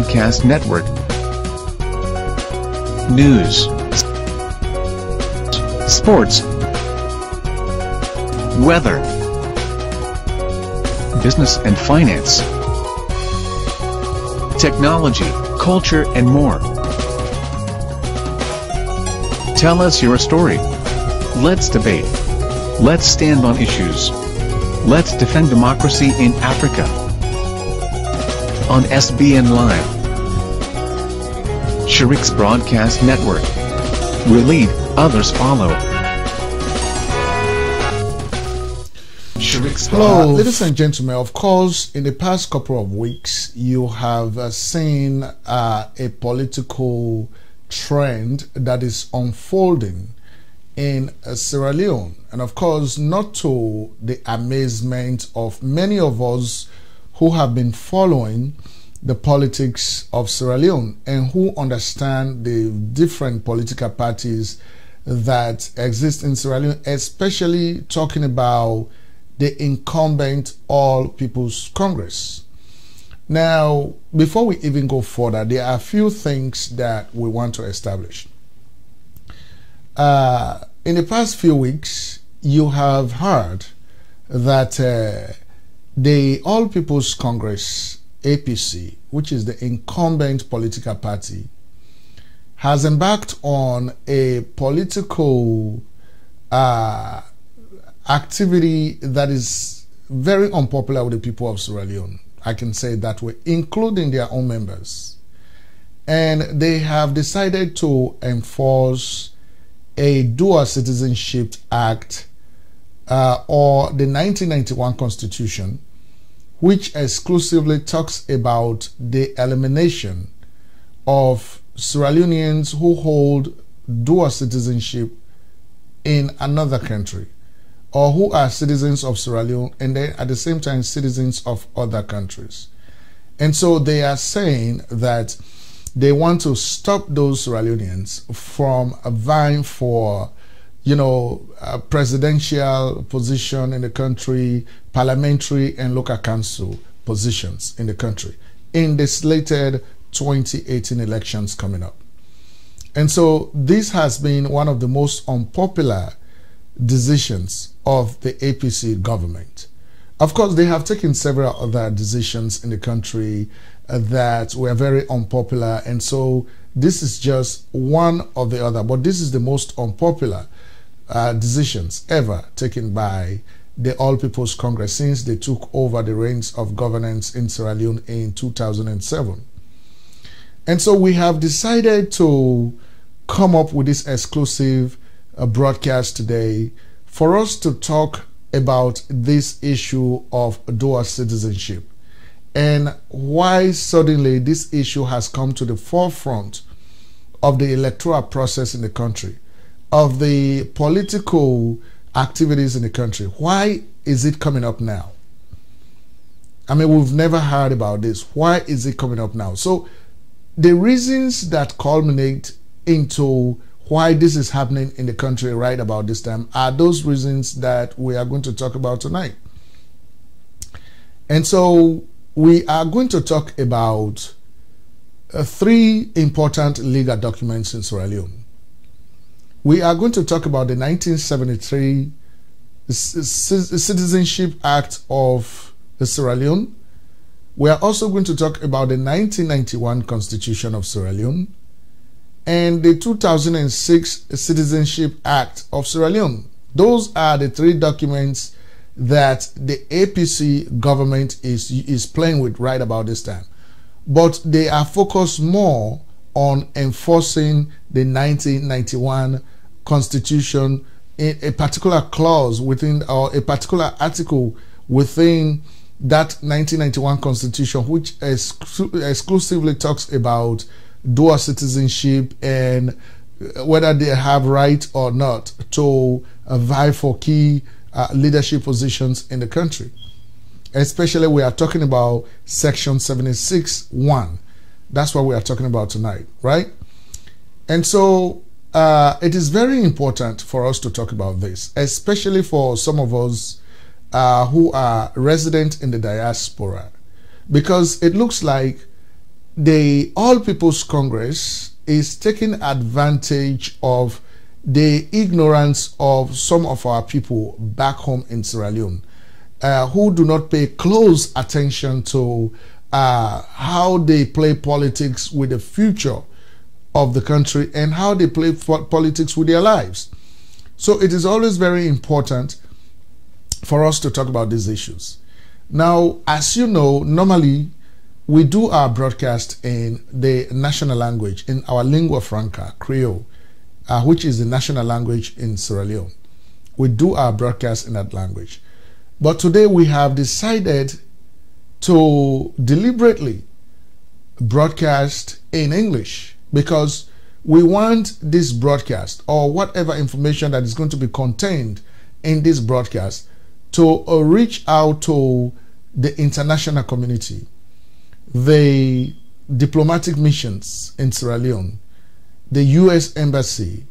Broadcast Network. News, sports, weather, business and finance, technology, culture and more. Tell us your story. Let's debate. Let's stand on issues. Let's defend democracy in Africa. On SBN Live, Sharik's Broadcast Network. We lead, others follow. Hello, ladies and gentlemen. Of course, in the past couple of weeks, you have seen a political trend that is unfolding in Sierra Leone, and of course not to the amazement of many of us who have been following the politics of Sierra Leone and who understand the different political parties that exist in Sierra Leone, especially talking about the incumbent All People's Congress. Now, before we even go further, there are a few things that we want to establish. In the past few weeks, you have heard that the All People's Congress, APC, which is the incumbent political party, has embarked on a political activity that is very unpopular with the people of Sierra Leone. I can say it that way, including their own members. And they have decided to enforce a Dual Citizenship Act or the 1991 Constitution, which exclusively talks about the elimination of Sierra Leoneans who hold dual citizenship in another country, or who are citizens of Sierra Leone and then at the same time citizens of other countries. And so they are saying that they want to stop those Sierra Leoneans from vying for, a presidential position in the country, parliamentary and local council positions in the country in the slated 2018 elections coming up. And so this has been one of the most unpopular decisions of the APC government. Of course, they have taken several other decisions in the country that were very unpopular, and so this is just one of the other, but this is the most unpopular decisions ever taken by the All People's Congress since they took over the reins of governance in Sierra Leone in 2007. And so we have decided to come up with this exclusive broadcast today for us to talk about this issue of dual citizenship and why suddenly this issue has come to the forefront of the electoral process in the country, of the political activities in the country. Why is it coming up now? I mean, we've never heard about this. Why is it coming up now? So the reasons that culminate into why this is happening in the country right about this time are those reasons that we are going to talk about tonight. And so we are going to talk about three important legal documents in Sierra Leone. We are going to talk about the 1973 Citizenship Act of Sierra Leone. We are also going to talk about the 1991 Constitution of Sierra Leone and the 2006 Citizenship Act of Sierra Leone. Those are the three documents that the APC government is playing with right about this time. But they are focused more on enforcing the 1991 Constitution in a particular clause within, or a particular article within that 1991 Constitution, which exclusively talks about dual citizenship and whether they have right or not to vie for key leadership positions in the country. Especially we are talking about section 76(1). That's what we are talking about tonight, right? And so it is very important for us to talk about this, especially for some of us who are resident in the diaspora, because it looks like the All People's Congress is taking advantage of the ignorance of some of our people back home in Sierra Leone, who do not pay close attention to how they play politics with the future of the country and how they play politics with their lives. So it is always very important for us to talk about these issues. Now, as you know, normally we do our broadcast in the national language, in our lingua franca, Creole, which is the national language in Sierra Leone. We do our broadcast in that language. But today we have decided to deliberately broadcast in English because we want this broadcast, or whatever information that is going to be contained in this broadcast, to reach out to the international community, the diplomatic missions in Sierra Leone, the U.S. Embassy,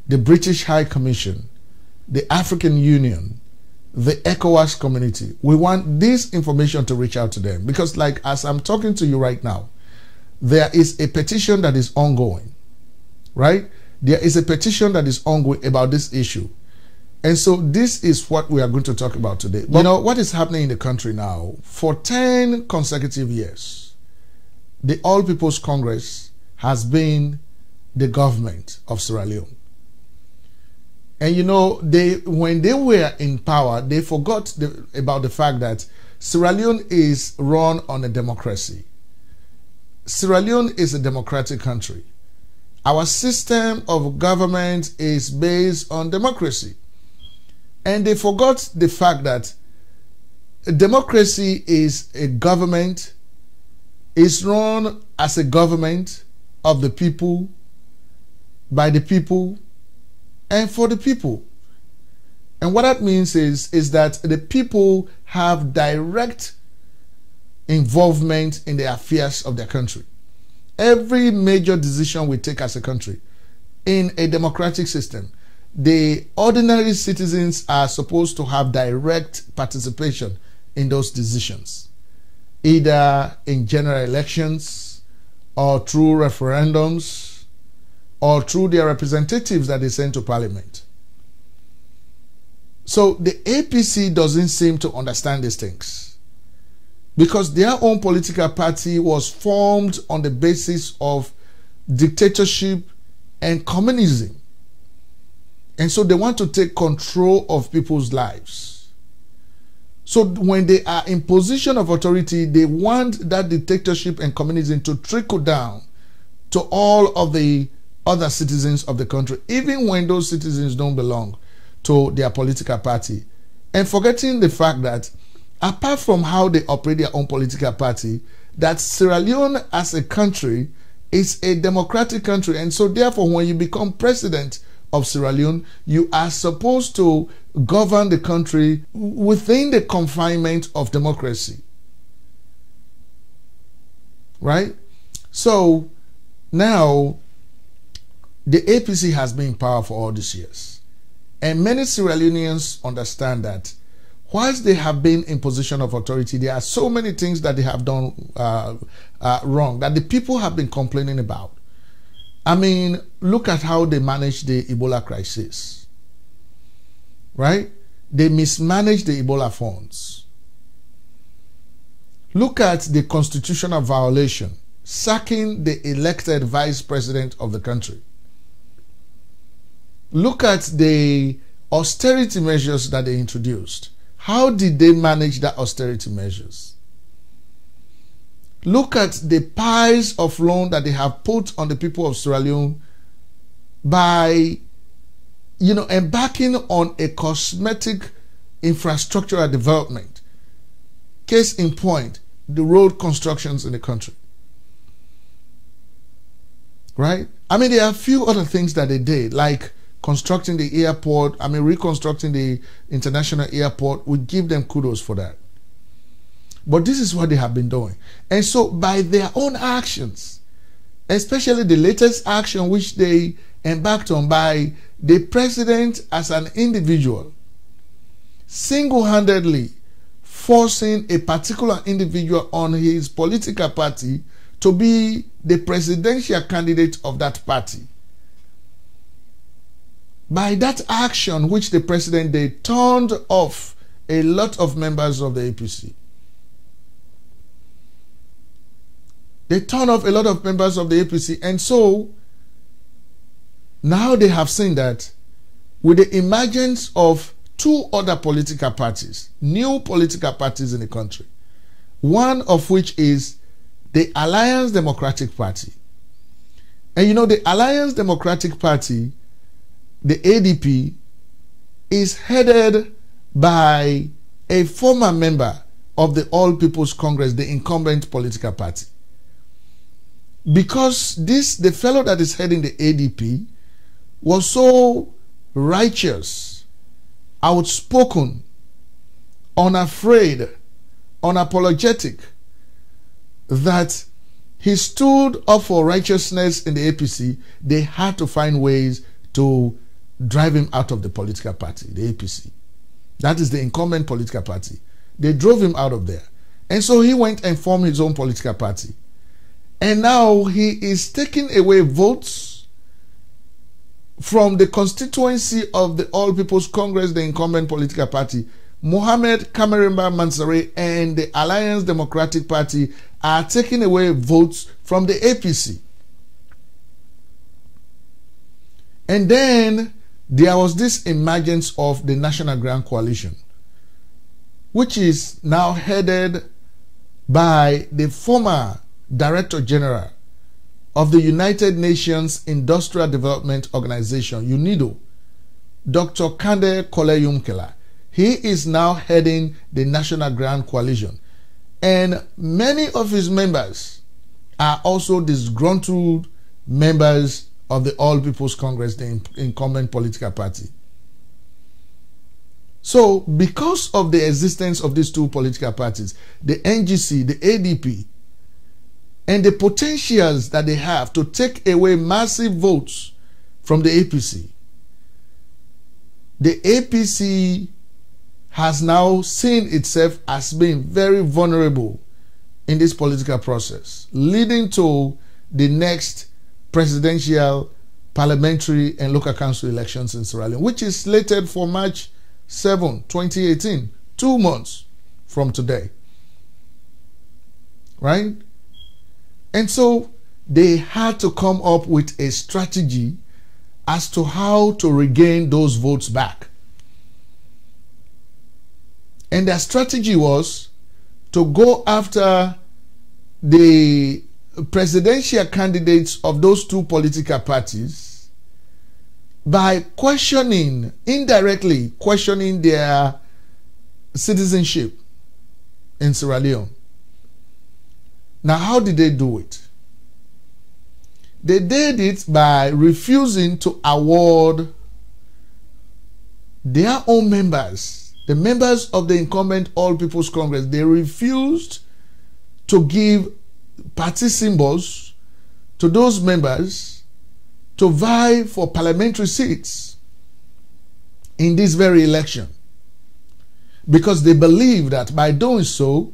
the British High Commission, the African Union, the ECOWAS community. We want this information to reach out to them because, like, as I'm talking to you right now, there is a petition that is ongoing, right? There is a petition that is ongoing about this issue. And so this is what we are going to talk about today. But you know what is happening in the country now? For 10 consecutive years, the All People's Congress has been the government of Sierra Leone. And you know, when they were in power, they forgot about the fact that Sierra Leone is run on a democracy. Sierra Leone is a democratic country. Our system of government is based on democracy. And they forgot the fact that democracy is a government, is run as a government of the people, by the people, and for the people. And what that means is that the people have direct involvement in the affairs of their country. Every major decision we take as a country in a democratic system, the ordinary citizens are supposed to have direct participation in those decisions, either in general elections or through referendums or through their representatives that they send to parliament. So the APC doesn't seem to understand these things because their own political party was formed on the basis of dictatorship and communism. And so they want to take control of people's lives. So when they are in position of authority, they want that dictatorship and communism to trickle down to all of the other citizens of the country, even when those citizens don't belong to their political party. And forgetting the fact that apart from how they operate their own political party, that Sierra Leone as a country is a democratic country. And so therefore, when you become president of Sierra Leone, you are supposed to govern the country within the confinement of democracy. Right? So now the APC has been in power for all these years. And many Sierra Leoneans understand that whilst they have been in position of authority, there are so many things that they have done wrong that the people have been complaining about. I mean, look at how they managed the Ebola crisis, right? They mismanaged the Ebola funds. Look at the constitutional violation, sacking the elected vice president of the country. Look at the austerity measures that they introduced. How did they manage that austerity measures? Look at the piles of loan that they have put on the people of Sierra Leone by, embarking on a cosmetic infrastructural development. Case in point, the road constructions in the country. Right? I mean, there are a few other things that they did, like constructing the airport, reconstructing the international airport. We give them kudos for that. But this is what they have been doing. And so by their own actions, especially the latest action which they embarked on by the president as an individual, single-handedly forcing a particular individual on his political party to be the presidential candidate of that party. By that action which the president did, turned off a lot of members of the APC. They turned off a lot of members of the APC, and so now they have seen that with the emergence of two other political parties, new political parties in the country, one of which is the Alliance Democratic Party. And you know, the Alliance Democratic Party, the ADP, is headed by a former member of the All People's Congress, the incumbent political party. Because the fellow that is heading the ADP was so righteous, outspoken, unafraid, unapologetic, that he stood up for righteousness in the APC. They had to find ways to drive him out of the political party, the APC. That is the incumbent political party. They drove him out of there. And so he went and formed his own political party. And now he is taking away votes from the constituency of the All People's Congress, the incumbent political party. Mohamed Kamerimba Mansare and the Alliance Democratic Party are taking away votes from the APC. And then there was this emergence of the National Grand Coalition, which is now headed by the former Director General of the United Nations Industrial Development Organization, UNIDO, Dr. Kande Koleyumkela. He is now heading the National Grand Coalition. And many of his members are also disgruntled members of the All People's Congress, the incumbent political party. So, because of the existence of these two political parties, the NGC, the ADP, and the potentials that they have to take away massive votes from the APC, the APC has now seen itself as being very vulnerable in this political process, leading to the next presidential, parliamentary, and local council elections in Sierra Leone, which is slated for March 7, 2018, 2 months from today. Right? And so they had to come up with a strategy as to how to regain those votes back. And their strategy was to go after the presidential candidates of those two political parties by questioning, indirectly questioning their citizenship in Sierra Leone. Now, how did they do it? They did it by refusing to award their own members, the members of the incumbent All People's Congress. They refused to give party symbols to those members to vie for parliamentary seats in this very election, because they believe that by doing so,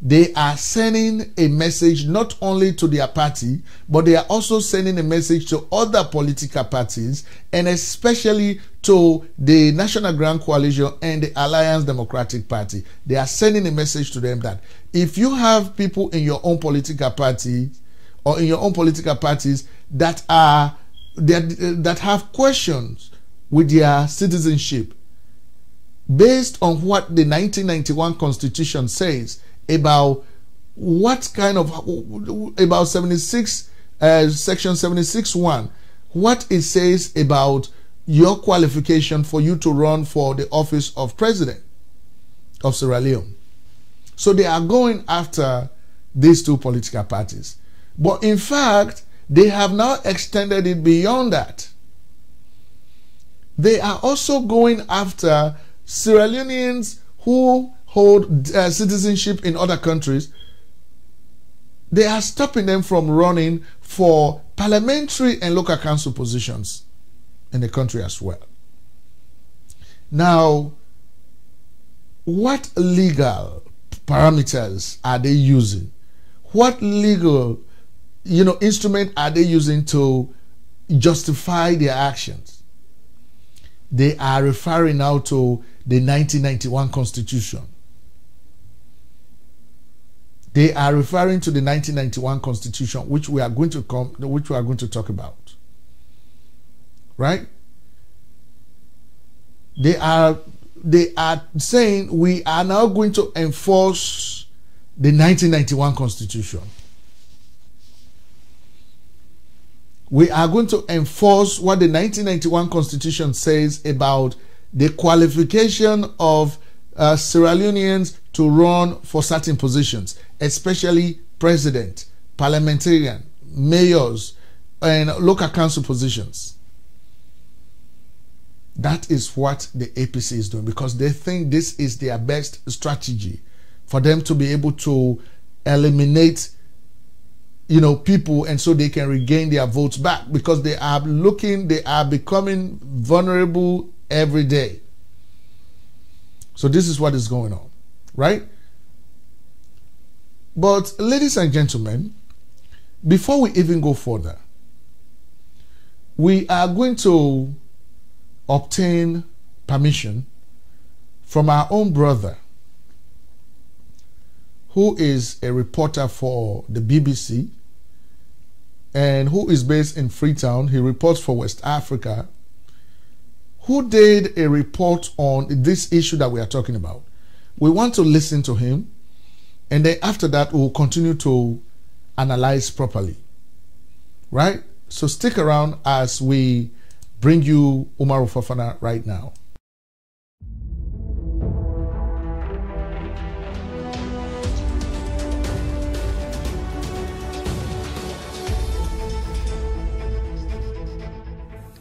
they are sending a message not only to their party, but they are also sending a message to other political parties, and especially to the National Grand Coalition and the Alliance Democratic Party. They are sending a message to them that if you have people in your own political party or in your own political parties that have questions with their citizenship based on what the 1991 Constitution says about what kind of, about 76, section 76(1), what it says about your qualification for you to run for the office of president of Sierra Leone. So they are going after these two political parties. But in fact, they have now extended it beyond that. They are also going after Sierra Leoneans who hold citizenship in other countries. They are stopping them from running for parliamentary and local council positions in the country as well. Now, what legal parameters are they using? What legal instrument are they using to justify their actions? They are referring now to the 1991 Constitution. They are referring to the 1991 Constitution, which we are going to talk about. Right? They are saying we are now going to enforce the 1991 Constitution. We are going to enforce what the 1991 Constitution says about the qualification of Sierra Leoneans to run for certain positions, especially president, parliamentarian, mayors, and local council positions. That is what the APC is doing, because they think this is their best strategy for them to be able to eliminate people, and so they can regain their votes back, because they are becoming vulnerable every day. So this is what is going on, right? But ladies and gentlemen, before we even go further, we are going to obtain permission from our own brother, who is a reporter for the BBC and who is based in Freetown. He reports for West Africa, who did a report on this issue that we are talking about. We want to listen to him, and then after that we'll continue to analyze properly. Right? So stick around as we bring you Umaru Fofana right now.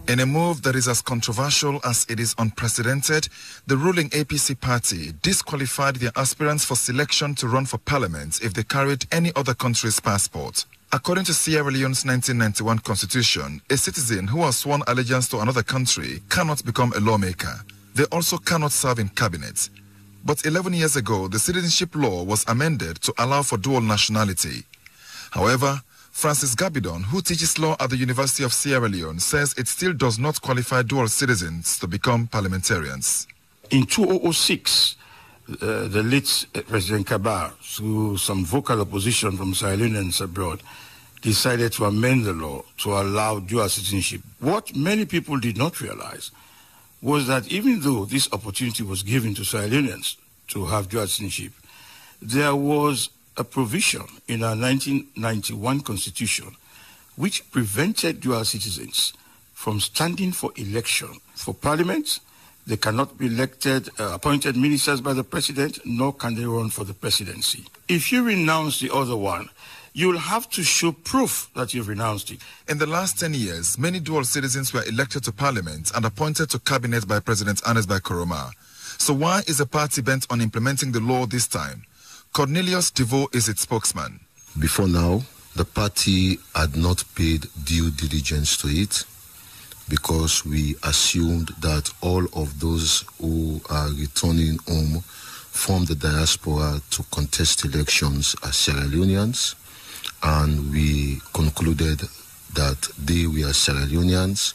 In a move that is as controversial as it is unprecedented, the ruling APC party disqualified their aspirants for selection to run for parliament if they carried any other country's passport. According to Sierra Leone's 1991 constitution, a citizen who has sworn allegiance to another country cannot become a lawmaker. They also cannot serve in cabinet. But 11 years ago, the citizenship law was amended to allow for dual nationality. However, Francis Gabidon, who teaches law at the University of Sierra Leone, says it still does not qualify dual citizens to become parliamentarians. In 2006, the late President Kabbah, through some vocal opposition from Sierra Leoneans abroad, decided to amend the law to allow dual citizenship. What many people did not realize was that even though this opportunity was given to Sierra Leoneans to have dual citizenship, there was a provision in our 1991 Constitution which prevented dual citizens from standing for election for parliament. They cannot be elected, appointed ministers by the president, nor can they run for the presidency. If you renounce the other one, you'll have to show proof that you've renounced it. In the last 10 years, many dual citizens were elected to parliament and appointed to cabinet by President Ernest Bai Koroma. So why is the party bent on implementing the law this time? Cornelius Devoe is its spokesman. Before now, the party had not paid due diligence to it because we assumed that all of those who are returning home from the diaspora to contest elections as Sierra Leoneans, and we concluded that they were Sierra Leoneans,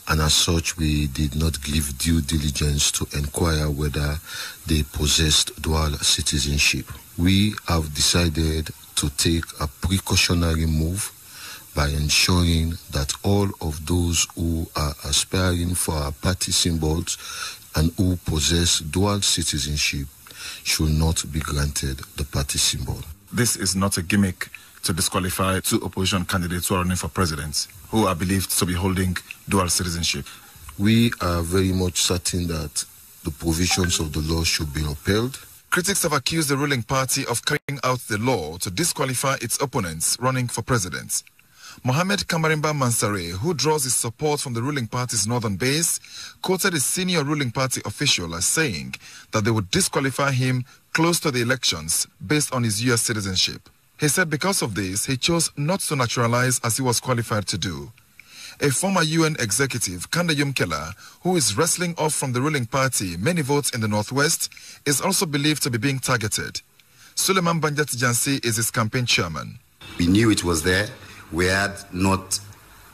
and as such we did not give due diligence to inquire whether they possessed dual citizenship. We have decided to take a precautionary move by ensuring that all of those who are aspiring for our party symbols and who possess dual citizenship should not be granted the party symbol. This is not a gimmick to disqualify two opposition candidates who are running for president, who are believed to be holding dual citizenship. We are very much certain that the provisions of the law should be upheld. Critics have accused the ruling party of carrying out the law to disqualify its opponents running for president. Mohamed Kamarimba Mansare, who draws his support from the ruling party's northern base, quoted a senior ruling party official as saying that they would disqualify him close to the elections based on his US citizenship. He said because of this, he chose not to naturalize as he was qualified to do. A former UN executive, Kanda Yumkela, who is wrestling off from the ruling party many votes in the northwest, is also believed to be being targeted. Suleiman Banjat Jansi is his campaign chairman. We knew it was there. we had not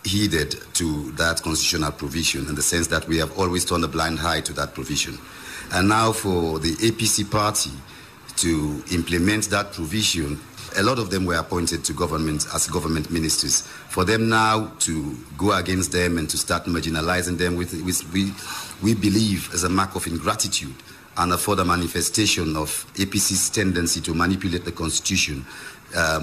heeded to that constitutional provision, in the sense that we have always turned a blind eye to that provision. And now for the APC party to implement that provision, a lot of them were appointed to government as government ministers. For them now to go against them and to start marginalizing them, we believe as a mark of ingratitude and a further manifestation of APC's tendency to manipulate the constitution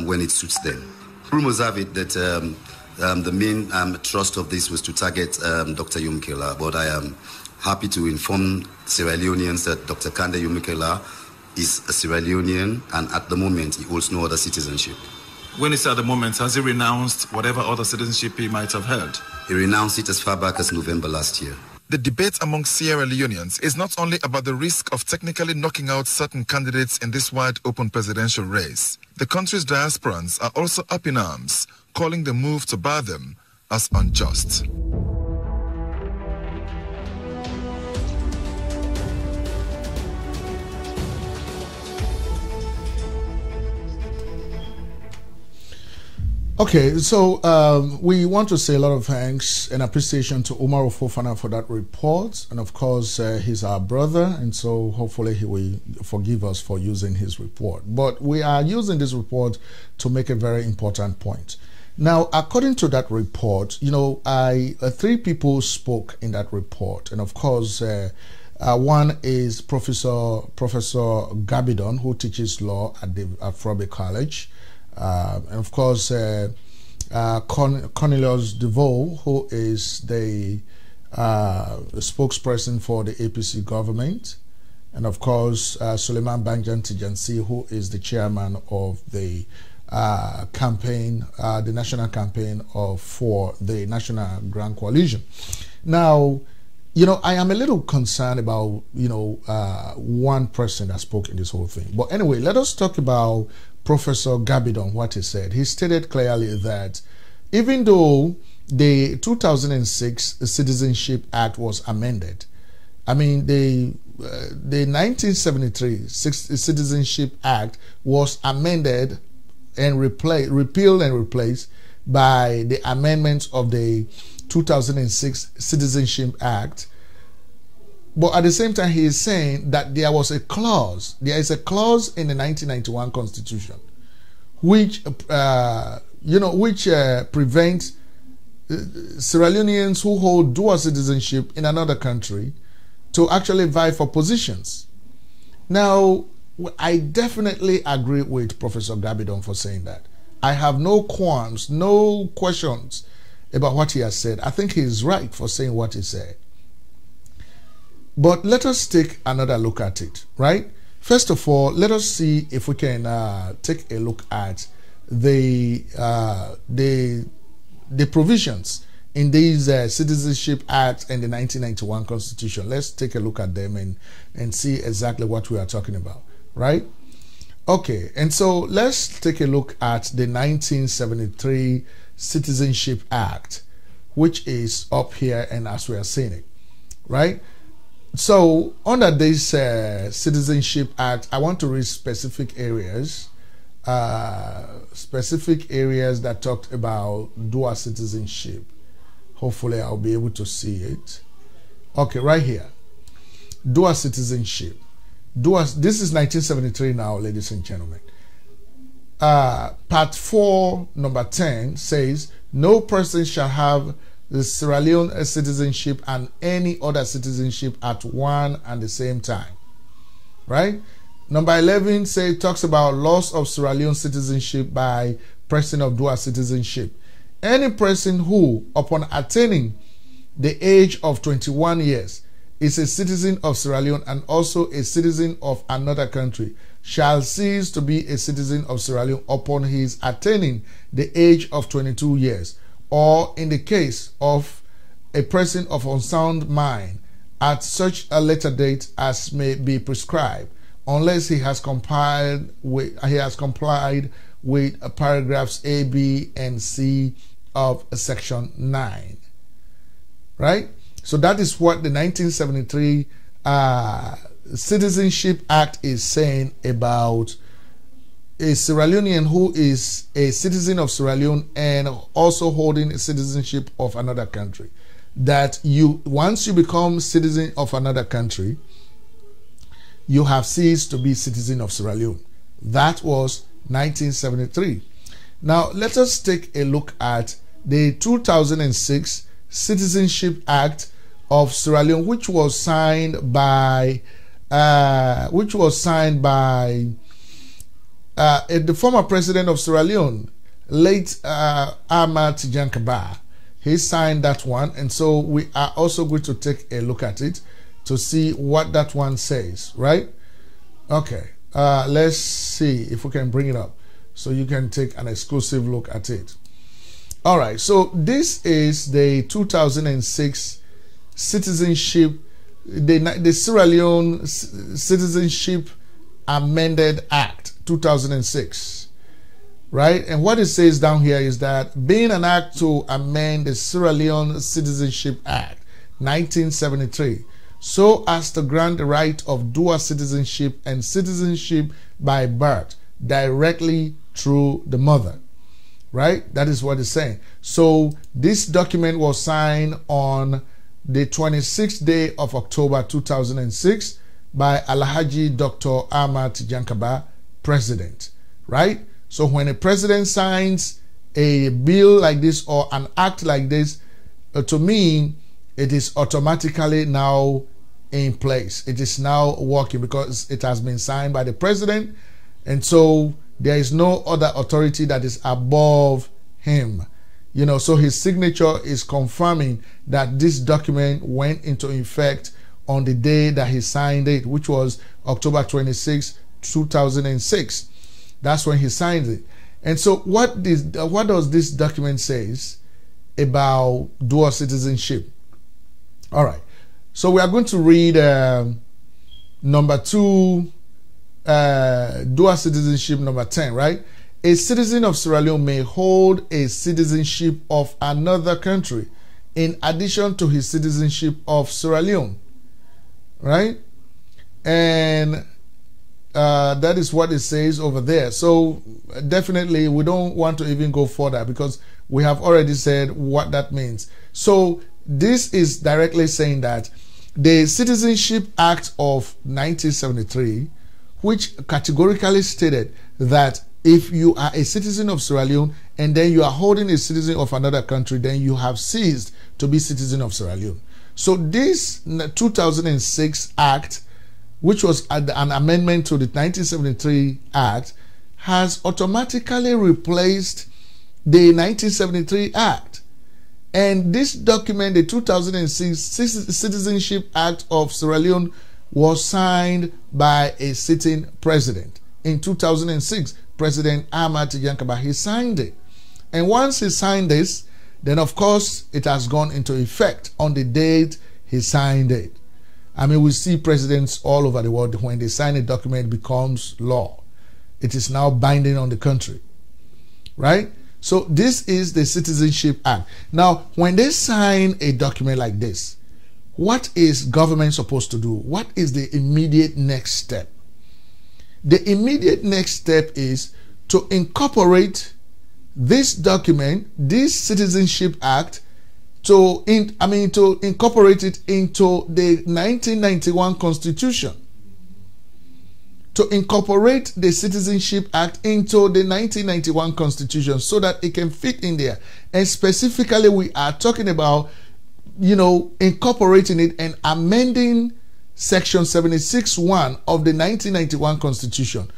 when it suits them. Rumors have it that the main thrust of this was to target Dr. Yumkela, but I am happy to inform Sierra Leoneans that Dr. Kande Yumkela is a Sierra Leonean, and at the moment he holds no other citizenship. When it's at the moment, has he renounced whatever other citizenship he might have held? He renounced it as far back as November last year. The debate among Sierra Leoneans is not only about the risk of technically knocking out certain candidates in this wide open presidential race. The country's diasporans are also up in arms, calling the move to bar them as unjust. Okay, so we want to say a lot of thanks and appreciation to Umar Fofana for that report. And of course, he's our brother, and so hopefully he will forgive us for using his report. But we are using this report to make a very important point. Now, according to that report, you know, three people spoke in that report. And of course, one is Professor Gabidon, who teaches law at Frobe College. And of course, Cornelius DeVoe, who is the spokesperson for the APC government, and of course, Suleiman Banjan Tijansi, who is the chairman of the campaign, the national campaign for the National Grand Coalition. Now, you know, I am a little concerned about, you know, one person that spoke in this whole thing. But anyway, let us talk about Professor Gabidon, what he said. He stated clearly that even though the 2006 Citizenship Act was amended, I mean, the 1973 Citizenship Act was amended and repealed and replaced by the amendments of the 2006 Citizenship Act. But at the same time, he is saying that there is a clause in the 1991 Constitution, which prevents Sierra Leoneans who hold dual citizenship in another country to actually vie for positions. Now, I definitely agree with Professor Gabidon for saying that. I have no qualms, no questions about what he has said. I think he is right for saying what he said. But let us take another look at it, right? First of all, let us see if we can take a look at the provisions in these Citizenship Act and the 1991 Constitution. Let's take a look at them and see exactly what we are talking about, right? Okay, and so let's take a look at the 1973 Citizenship Act, which is up here and as we are seeing it, right? So under this Citizenship Act, I want to read specific areas that talked about dual citizenship. Hopefully I'll be able to see it. Okay, right here. Dual citizenship. This is 1973 now, ladies and gentlemen. Part 4, number 10 says, no person shall have the Sierra Leone citizenship and any other citizenship at one and the same time. Right? Number 11 talks about loss of Sierra Leone citizenship by person of dual citizenship. Any person who, upon attaining the age of 21 years, is a citizen of Sierra Leone and also a citizen of another country, shall cease to be a citizen of Sierra Leone upon his attaining the age of 22 years, or in the case of a person of unsound mind, at such a later date as may be prescribed, unless he has complied with paragraphs A, B, and C of Section 9. Right? So that is what the 1973 Citizenship Act is saying about a Sierra Leonean who is a citizen of Sierra Leone and also holding a citizenship of another country, that once you become citizen of another country, you have ceased to be citizen of Sierra Leone. That was 1973. Now let us take a look at the 2006 Citizenship Act of Sierra Leone, which was signed by the former president of Sierra Leone, late Ahmad Tejan Kabbah. He signed that one, and so we are also going to take a look at it to see what that one says, right? Okay, let's see if we can bring it up so you can take an exclusive look at it. All right, so this is the 2006 Citizenship, the Sierra Leone Citizenship Amended Act 2006, right? And what it says down here is that being an act to amend the Sierra Leone Citizenship Act 1973 so as to grant the right of dual citizenship and citizenship by birth directly through the mother, right? That is what it's saying. So this document was signed on the 26th day of October 2006 by Alhaji Dr. Ahmad Tejan Kabbah, president, right? So when a president signs a bill like this or an act like this, to me, it is automatically now in place. It is now working because it has been signed by the president, and so there is no other authority that is above him. You know, so his signature is confirming that this document went into effect on the day that he signed it, which was October 26, 2006. That's when he signed it. And so what does this document says about dual citizenship? All right. So we are going to read number 2, dual citizenship number 10, right? A citizen of Sierra Leone may hold a citizenship of another country in addition to his citizenship of Sierra Leone, right? And that is what it says over there. So definitely we don't want to even go further because we have already said what that means. So this is directly saying that the Citizenship Act of 1973, which categorically stated that if you are a citizen of Sierra Leone and then you are holding a citizen of another country, then you have ceased to be citizen of Sierra Leone. So this 2006 Act, which was an amendment to the 1973 Act, has automatically replaced the 1973 Act. And this document, the 2006 Citizenship Act of Sierra Leone, was signed by a sitting president. In 2006, President Ahmad Tejan Kabbah, he signed it. And once he signed this, then of course it has gone into effect on the date he signed it. I mean, we see presidents all over the world, when they sign a document, it becomes law. It is now binding on the country, right? So this is the Citizenship Act. Now, when they sign a document like this, what is government supposed to do? What is the immediate next step? The immediate next step is to incorporate this document, this Citizenship Act, to incorporate it into the 1991 Constitution. To incorporate the Citizenship Act into the 1991 Constitution so that it can fit in there. And specifically, we are talking about, incorporating it and amending Section 76(1) of the 1991 Constitution,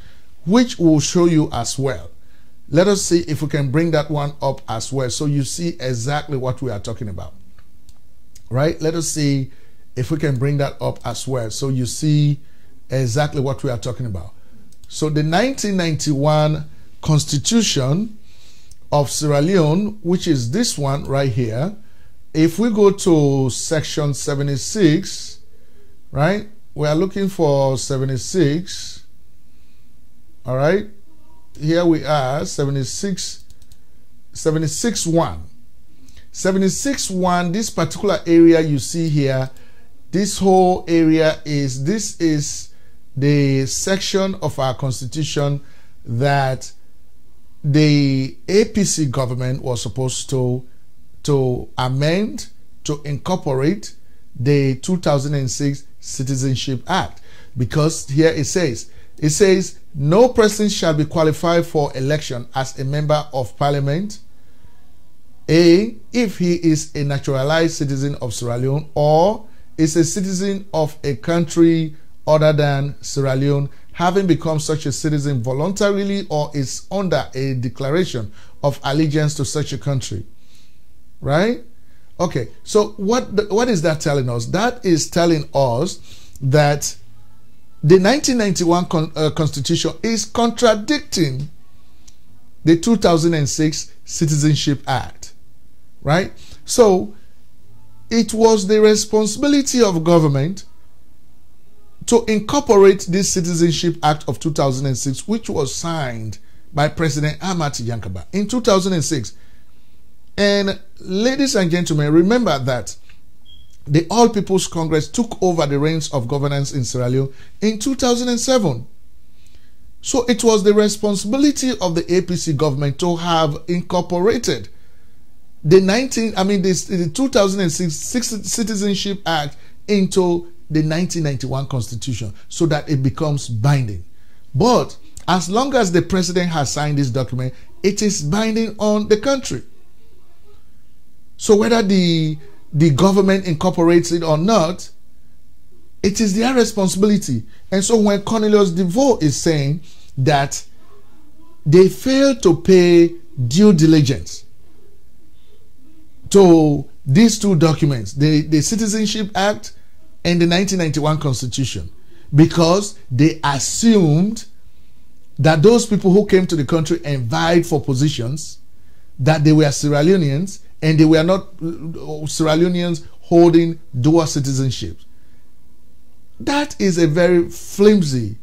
which we'll show you as well. Let us see if we can bring that one up as well so you see exactly what we are talking about. Right? Let us see if we can bring that up as well so you see exactly what we are talking about. So the 1991 Constitution of Sierra Leone, which is this one right here, if we go to section 76, right, we are looking for 76. All right, here we are, 76(1). 76(1), this particular area you see here, this whole area is the section of our Constitution that the APC government was supposed to amend, to incorporate the 2006 Citizenship Act, because here it says no person shall be qualified for election as a member of parliament, A, if he is a naturalized citizen of Sierra Leone or is a citizen of a country other than Sierra Leone, having become such a citizen voluntarily or is under a declaration of allegiance to such a country. Right? Okay, so what is that telling us? That is telling us that the 1991 Constitution is contradicting the 2006 Citizenship Act. Right? So it was the responsibility of government to incorporate this Citizenship Act of 2006, which was signed by President Ahmad Tejan Kabbah in 2006. And ladies and gentlemen, remember that the All People's Congress took over the reins of governance in Sierra Leone in 2007. So it was the responsibility of the APC government to have incorporated the 2006 Citizenship Act into the 1991 Constitution so that it becomes binding. But as long as the president has signed this document, it is binding on the country. So whether the government incorporates it or not, it is their responsibility. And so when Cornelius DeVoe is saying that they failed to pay due diligence to these two documents, the Citizenship Act and the 1991 Constitution, because they assumed that those people who came to the country and vied for positions, that they were Sierra Leoneans, and they were not Sierra Leoneans holding dual citizenship. That is a very flimsy,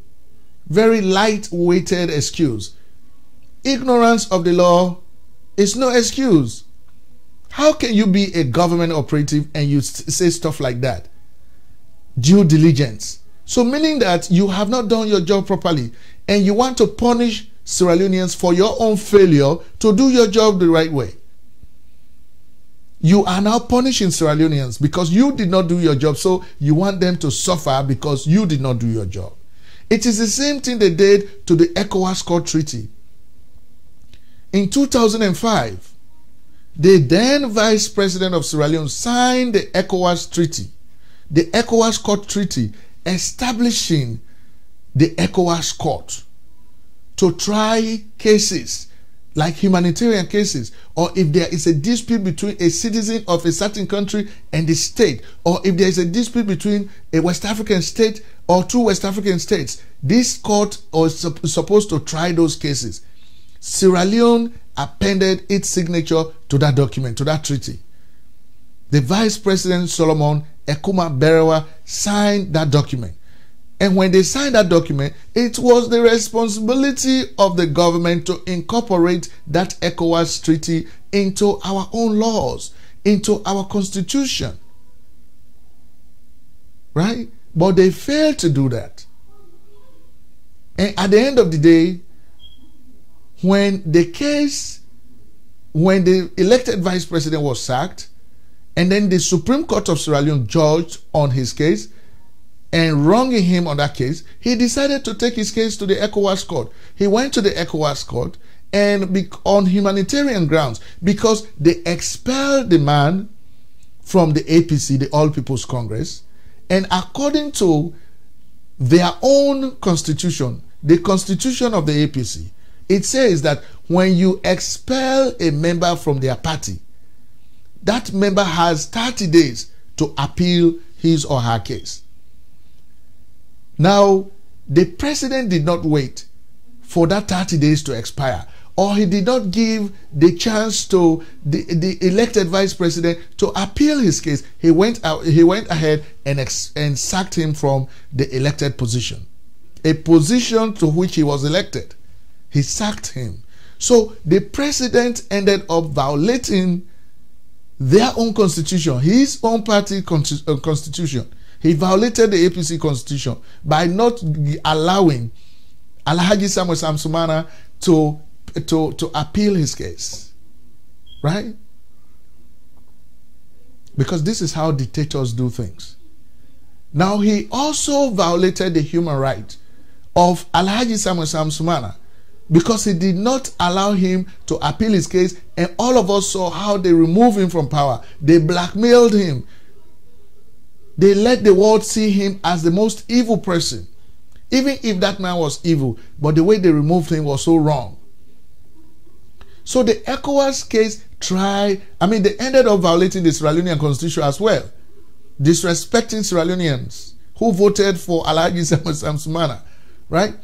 very light-weighted excuse. Ignorance of the law is no excuse. How can you be a government operative and you say stuff like that? Due diligence. So meaning that you have not done your job properly and you want to punish Sierra Leoneans for your own failure to do your job the right way. You are now punishing Sierra Leoneans because you did not do your job, so you want them to suffer because you did not do your job. It is the same thing they did to the ECOWAS Court Treaty. In 2005, the then Vice President of Sierra Leone signed the ECOWAS Treaty, the ECOWAS Court Treaty, establishing the ECOWAS Court to try cases like humanitarian cases, or if there is a dispute between a citizen of a certain country and the state, or if there is a dispute between a West African state or two West African states, this court is supposed to try those cases. Sierra Leone appended its signature to that document, to that treaty. The Vice President Solomon Ekuma Berewa signed that document. And when they signed that document, it was the responsibility of the government to incorporate that ECOWAS treaty into our own laws, into our constitution. Right? But they failed to do that. And at the end of the day, when the elected vice president was sacked, and then the Supreme Court of Sierra Leone judged on his case, and wronging him on that case, he decided to take his case to the ECOWAS Court. He went to the ECOWAS Court and on humanitarian grounds, because they expelled the man from the APC, the All People's Congress, and according to their own constitution, the constitution of the APC, it says that when you expel a member from their party, that member has 30 days to appeal his or her case. Now, the president did not wait for that 30 days to expire, or he did not give the chance to the elected vice president to appeal his case. He went ahead and sacked him from the elected position, a position to which he was elected. He sacked him. So the president ended up violating their own constitution, his own party constitution. He violated the APC constitution by not allowing Alhaji Samuel Samsumana to appeal his case, right? Because this is how dictators do things. Now, he also violated the human right of Alhaji Samuel Samsumana because he did not allow him to appeal his case, and all of us saw how they removed him from power. They blackmailed him. They let the world see him as the most evil person, even if that man was evil, but the way they removed him was so wrong. So the ECOWAS case they ended up violating the Sierra Leonean Constitution as well, disrespecting Sierra Leoneans who voted for Alhaji Samuel Samsumana, right?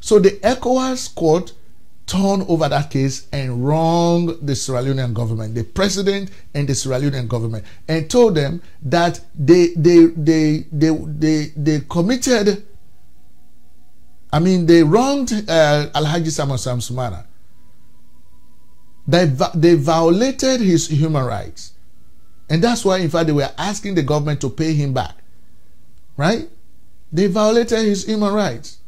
So the ECOWAS court turned over that case and wronged the Sierra Leonean government, the president and the Sierra Leonean government, and told them that they committed, they wronged Alhaji Samuel Samsumana. They violated his human rights. And that's why, in fact, they were asking the government to pay him back. Right? They violated his human rights.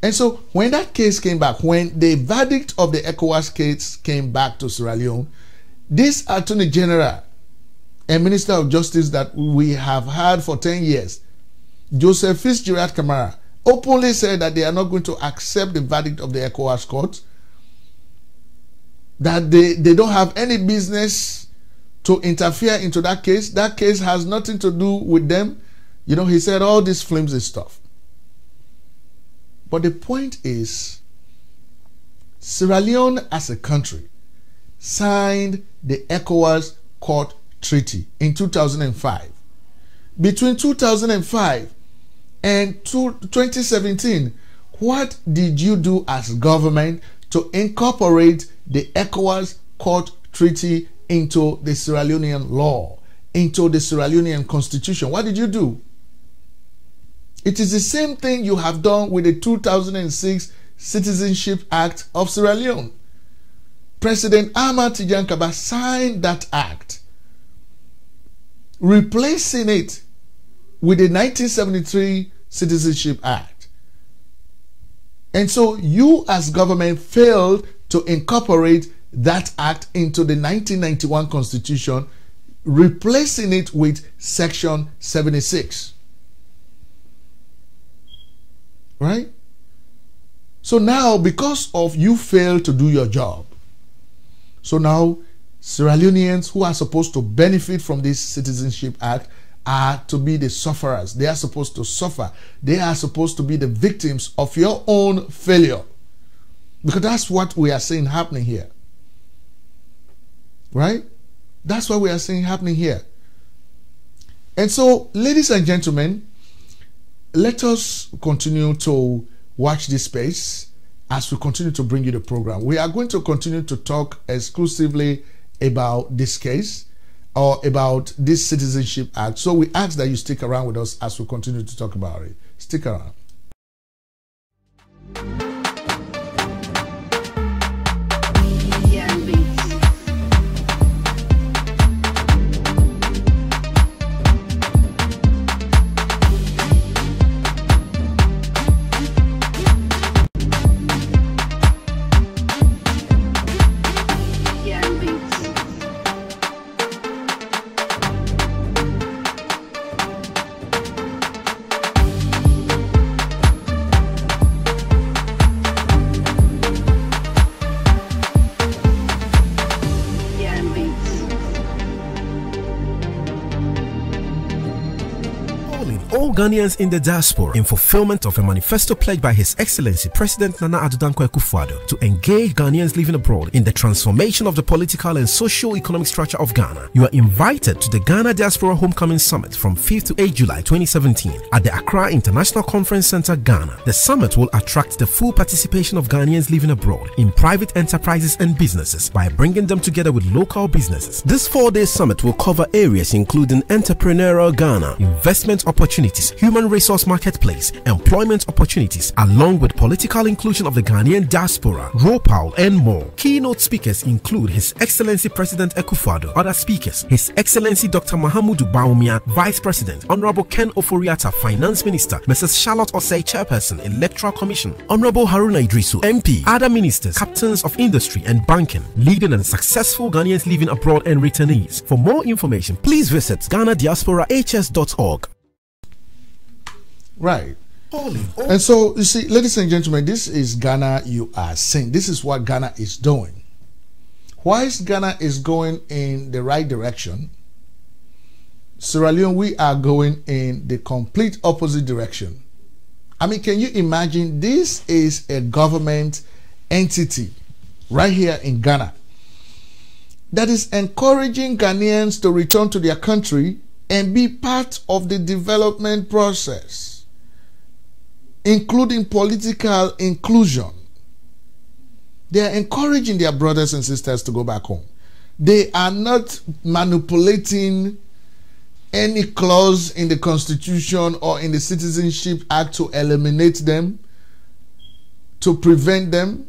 And so, when that case came back, when the verdict of the ECOWAS case came back to Sierra Leone, this Attorney General and Minister of Justice that we have had for 10 years, Joseph Fitzgerald Kamara, openly said that they are not going to accept the verdict of the ECOWAS court, that they don't have any business to interfere into that case. That case has nothing to do with them. He said all this flimsy stuff. But the point is, Sierra Leone as a country signed the ECOWAS Court Treaty in 2005. Between 2005 and 2017, what did you do as government to incorporate the ECOWAS Court Treaty into the Sierra Leonean law, into the Sierra Leonean Constitution? What did you do? It is the same thing you have done with the 2006 Citizenship Act of Sierra Leone. President Ahmad Tejan Kabbah signed that act, replacing it with the 1973 Citizenship Act. And so you as government failed to incorporate that act into the 1991 Constitution, replacing it with Section 76. Right? So now, because of you failed to do your job, so now Sierra Leoneans who are supposed to benefit from this Citizenship Act are to be the sufferers. They are supposed to suffer. They are supposed to be the victims of your own failure. Because that's what we are seeing happening here. Right? That's what we are seeing happening here. And so, ladies and gentlemen, let us continue to watch this space as we continue to bring you the program. We are going to continue to talk exclusively about this case or about this Citizenship Act. So we ask that you stick around with us as we continue to talk about it. Stick around. Ghanaians in the diaspora in fulfillment of a manifesto pledged by His Excellency President Nana Addo Dankwa Akufo-Addo to engage Ghanaians living abroad in the transformation of the political and socio-economic structure of Ghana. You are invited to the Ghana Diaspora Homecoming Summit from 5th to 8th July 2017 at the Accra International Conference Center, Ghana. The summit will attract the full participation of Ghanaians living abroad in private enterprises and businesses by bringing them together with local businesses. This 4-day summit will cover areas including entrepreneurial Ghana, investment opportunities, opportunities, human resource marketplace, employment opportunities, along with political inclusion of the Ghanaian diaspora, ROPAL, and more. Keynote speakers include His Excellency President Akufo-Addo. Other speakers, His Excellency Dr. Mahamudu Bawumia, Vice President, Honorable Ken Oforiatta, Finance Minister, Mrs. Charlotte Osei, Chairperson, Electoral Commission, Honorable Haruna Idrisu, MP, other ministers, captains of industry and banking, leading and successful Ghanaians living abroad and returnees. For more information, please visit GhanaDiasporaHS.org. Right. And so, you see, ladies and gentlemen, this is Ghana you are seeing. This is what Ghana is doing. Whilst Ghana is going in the right direction, Sierra Leone, we are going in the complete opposite direction. I mean, can you imagine? This is a government entity right here in Ghana that is encouraging Ghanaians to return to their country and be part of the development process, including political inclusion. They are encouraging their brothers and sisters to go back home. They are not manipulating any clause in the Constitution or in the Citizenship Act to eliminate them, to prevent them,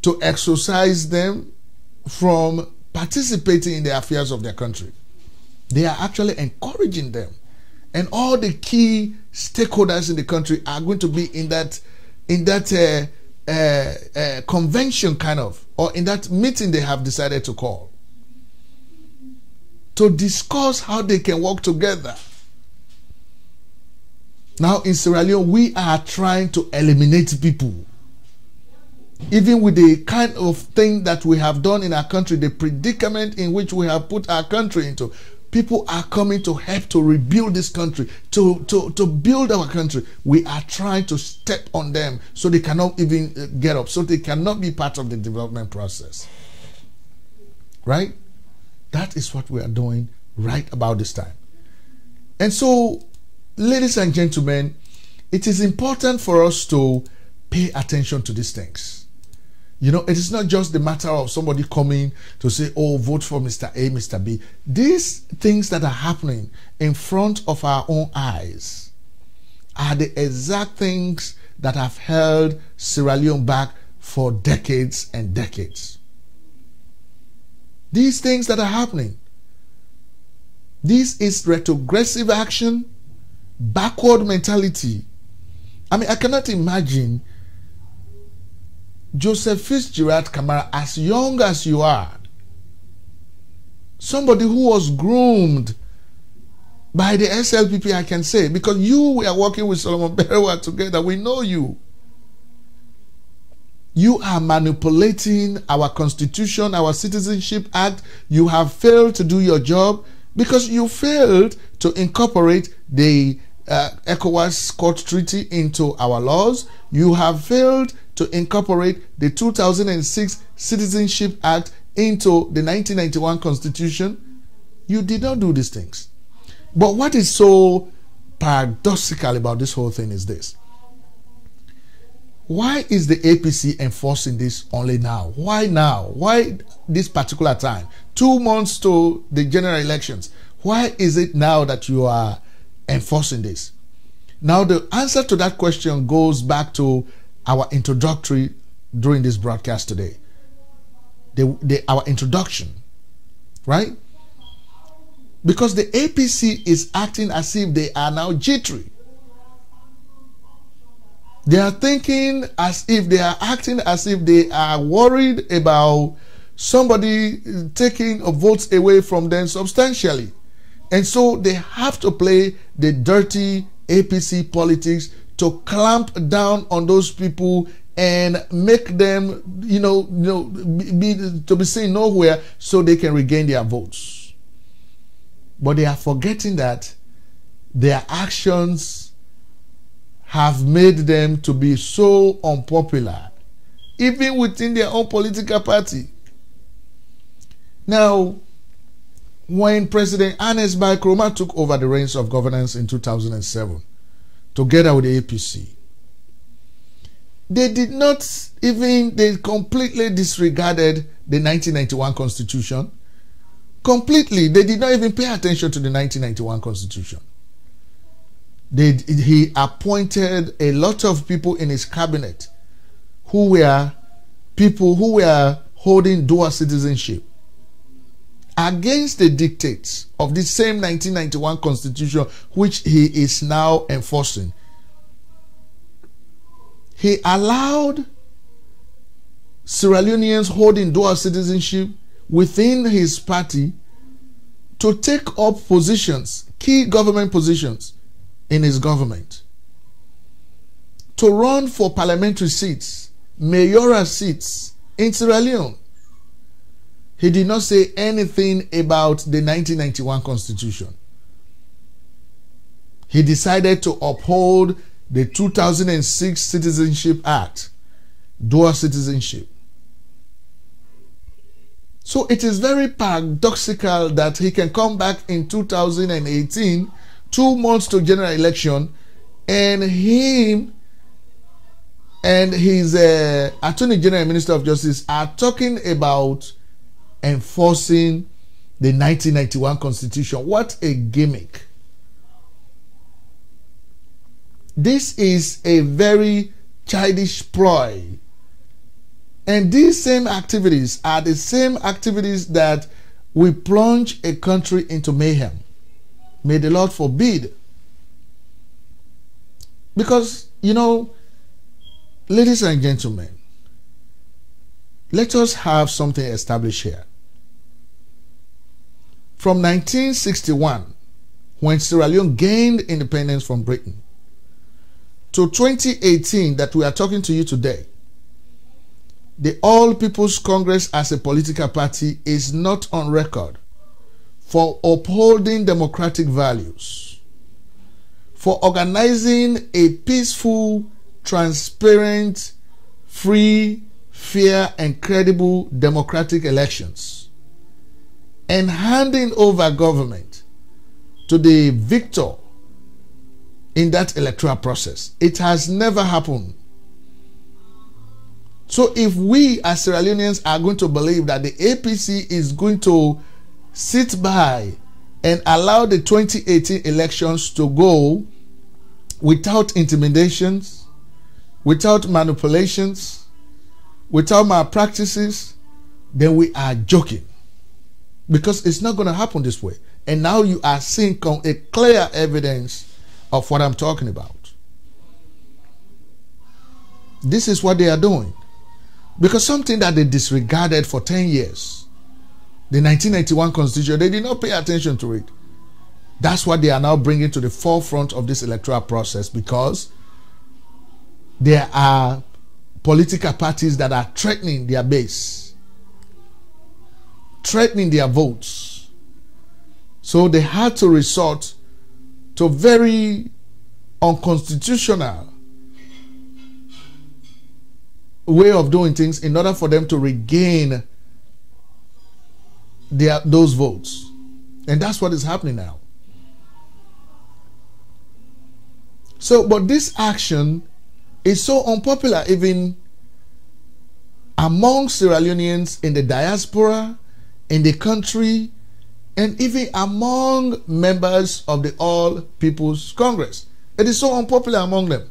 to exorcise them from participating in the affairs of their country. They are actually encouraging them. And all the key stakeholders in the country are going to be in that convention kind of, or in that meeting they have decided to call, to discuss how they can work together. Now in Sierra Leone, we are trying to eliminate people. Even with the kind of thing that we have done in our country, the predicament in which we have put our country into, people are coming to help to rebuild this country, to build our country. We are trying to step on them so they cannot even get up, so they cannot be part of the development process. Right? That is what we are doing right about this time. And so, ladies and gentlemen, it is important for us to pay attention to these things. You know, it is not just the matter of somebody coming to say, oh, vote for Mr. A, Mr. B. These things that are happening in front of our own eyes are the exact things that have held Sierra Leone back for decades and decades. These things that are happening, this is retrogressive action, backward mentality. I mean, I cannot imagine Joseph Fitzgerald Kamara, as young as you are, somebody who was groomed by the SLPP, I can say, because we are working with Solomon Berewa together, we know you. You are manipulating our Constitution, our Citizenship Act. You have failed to do your job because you failed to incorporate the ECOWAS Court Treaty into our laws. You have failed to incorporate the 2006 Citizenship Act into the 1991 Constitution. You did not do these things. But what is so paradoxical about this whole thing is this. Why is the APC enforcing this only now? Why now? Why this particular time? 2 months to the general elections. Why is it now that you are enforcing this? Now the answer to that question goes back to our introductory during this broadcast today. Our introduction, right? Because the APC is acting as if they are now jittery. They are thinking as if they are acting as if they are worried about somebody taking votes away from them substantially. And so they have to play the dirty APC politics to clamp down on those people and make them, to be seen nowhere so they can regain their votes. But they are forgetting that their actions have made them to be so unpopular, even within their own political party. Now, when President Ernest Bai Koroma took over the reins of governance in 2007, together with the APC, they completely disregarded the 1991 Constitution. Completely. They did not even pay attention to the 1991 Constitution. He appointed a lot of people in his cabinet who were people who were holding dual citizenship against the dictates of the same 1991 constitution which he is now enforcing. He allowed Sierra Leoneans holding dual citizenship within his party to take up positions, key government positions in his government, to run for parliamentary seats, mayoral seats in Sierra Leone. He did not say anything about the 1991 constitution. He decided to uphold the 2006 Citizenship Act, dual citizenship. So it is very paradoxical that he can come back in 2018, 2 months to general election, and him and his Attorney General and Minister of Justice are talking about enforcing the 1991 Constitution. What a gimmick. This is a very childish ploy. And these same activities are the same activities that will plunge a country into mayhem. May the Lord forbid. Because, you know, ladies and gentlemen, let us have something established here. From 1961, when Sierra Leone gained independence from Britain, to 2018 that we are talking to you today, the All People's Congress as a political party is not on record for upholding democratic values, for organizing a peaceful, transparent, free, fair, and credible democratic elections, and handing over government to the victor in that electoral process. It has never happened. So if we as Sierra Leoneans are going to believe that the APC is going to sit by and allow the 2018 elections to go without intimidations, without manipulations, without malpractices, then we are joking. Because it's not going to happen this way. And now you are seeing a clear evidence of what I'm talking about. This is what they are doing. Because something that they disregarded for 10 years, the 1991 Constitution, they did not pay attention to it. That's what they are now bringing to the forefront of this electoral process, because there are political parties that are threatening their base, threatening their votes. So they had to resort to very unconstitutional way of doing things in order for them to regain those votes. And that's what is happening now. So, but this action is so unpopular even among Sierra Leoneans in the diaspora, in the country, and even among members of the All People's Congress. It is so unpopular among them.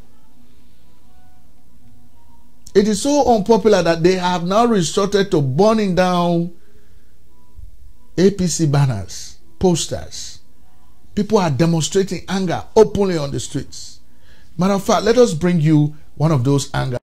It is so unpopular that they have now resorted to burning down APC banners, posters. People are demonstrating anger openly on the streets. Matter of fact, let us bring you one of those anger.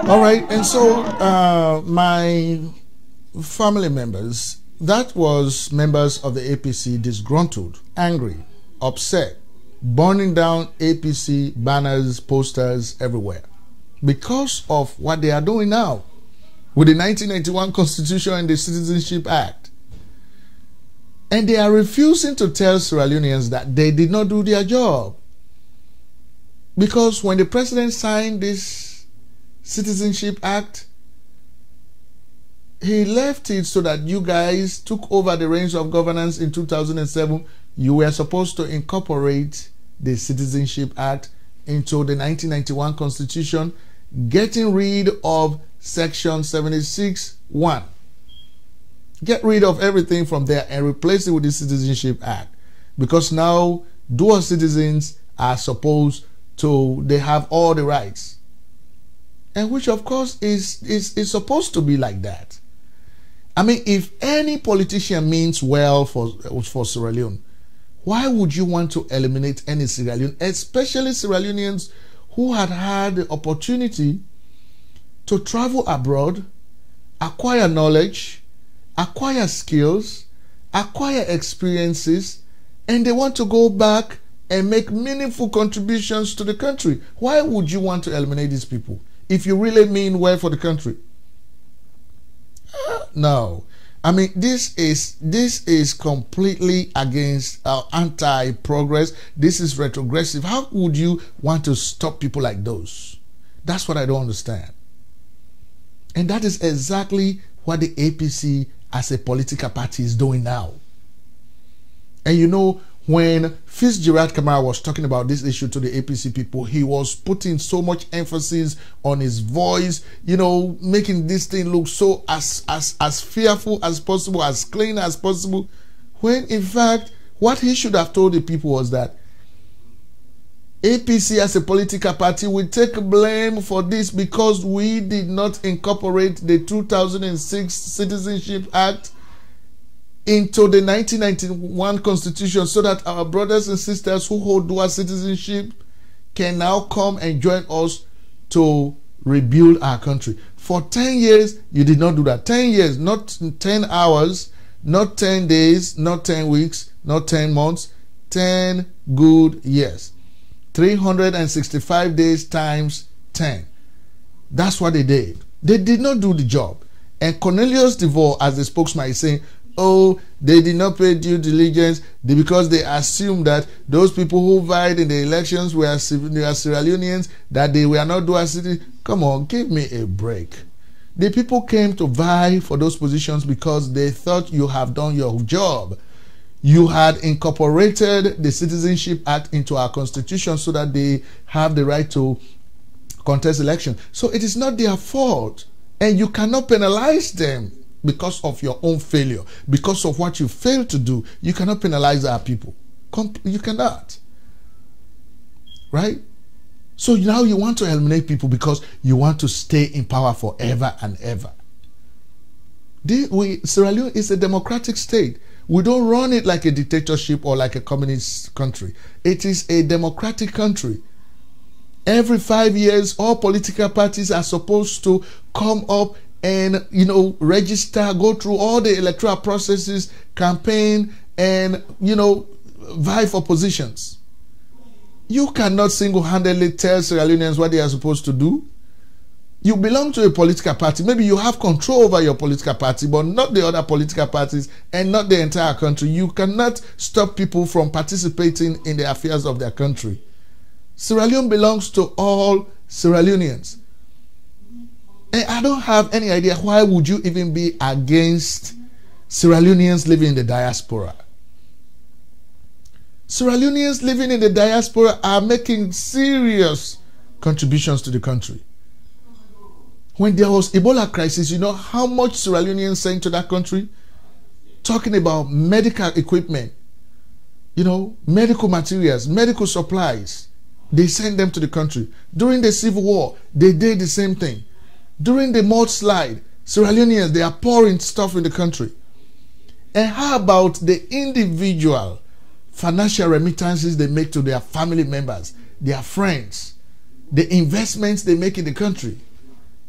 All right, and so my family members, that was members of the APC disgruntled, angry, upset, burning down APC banners, posters everywhere because of what they are doing now with the 1991 Constitution and the Citizenship Act. And they are refusing to tell Sierra Leoneans that they did not do their job. Because when the president signed this Citizenship Act, he left it so that you guys took over the reins of governance in 2007. You were supposed to incorporate the Citizenship Act into the 1991 Constitution, getting rid of Section 76(1). Get rid of everything from there and replace it with the Citizenship Act. Because now dual citizens are supposed to, they have all the rights. And which of course is supposed to be like that. I mean, if any politician means well for Sierra Leone, why would you want to eliminate any Sierra Leone, especially Sierra Leoneans who had the opportunity to travel abroad, acquire knowledge, acquire skills, acquire experiences, and they want to go back and make meaningful contributions to the country? Why would you want to eliminate these people if you really mean well for the country? No. I mean, this is completely against anti-progress. This is retrogressive. How would you want to stop people like those? That's what I don't understand. And that is exactly what the APC as a political party is doing now. And you know, when Fitzgerald Kamara was talking about this issue to the APC people, he was putting so much emphasis on his voice, you know, making this thing look so as fearful as possible, as clean as possible, when in fact what he should have told the people was that APC as a political party will take blame for this because we did not incorporate the 2006 Citizenship Act into the 1991 Constitution so that our brothers and sisters who hold dual citizenship can now come and join us to rebuild our country. For 10 years, you did not do that. 10 years, not 10 hours, not 10 days, not 10 weeks, not 10 months, 10 good years. 365 days times 10. That's what they did. They did not do the job. And Cornelius DeVore, as the spokesman, is saying, oh, they did not pay due diligence because they assumed that those people who vied in the elections were Sierra Leoneans, that they were not dual citizens. Come on, give me a break. The people came to vie for those positions because they thought you have done your job. You had incorporated the Citizenship Act into our Constitution so that they have the right to contest election. So it is not their fault. And you cannot penalize them because of your own failure, because of what you failed to do. You cannot penalize our people. You cannot. Right? So now you want to eliminate people because you want to stay in power forever and ever. Sierra Leone is a democratic state. We don't run it like a dictatorship or like a communist country. It is a democratic country. Every 5 years, all political parties are supposed to come up and, you know, register, go through all the electoral processes, campaign, and, you know, vie for positions. You cannot single-handedly tell Sierra Leoneans what they are supposed to do. You belong to a political party. Maybe you have control over your political party, but not the other political parties and not the entire country. You cannot stop people from participating in the affairs of their country. Sierra Leone belongs to all Sierra Leoneans. And I don't have any idea why would you even be against Sierra Leoneans living in the diaspora. Sierra Leoneans living in the diaspora are making serious contributions to the country. When there was Ebola crisis, you know how much Sierra Leoneans sent to that country? Talking about medical equipment, you know, medical materials, medical supplies. They sent them to the country. During the Civil War, they did the same thing. During the mudslide, Sierra Leoneans, they are pouring stuff in the country. And how about the individual financial remittances they make to their family members, their friends, the investments they make in the country?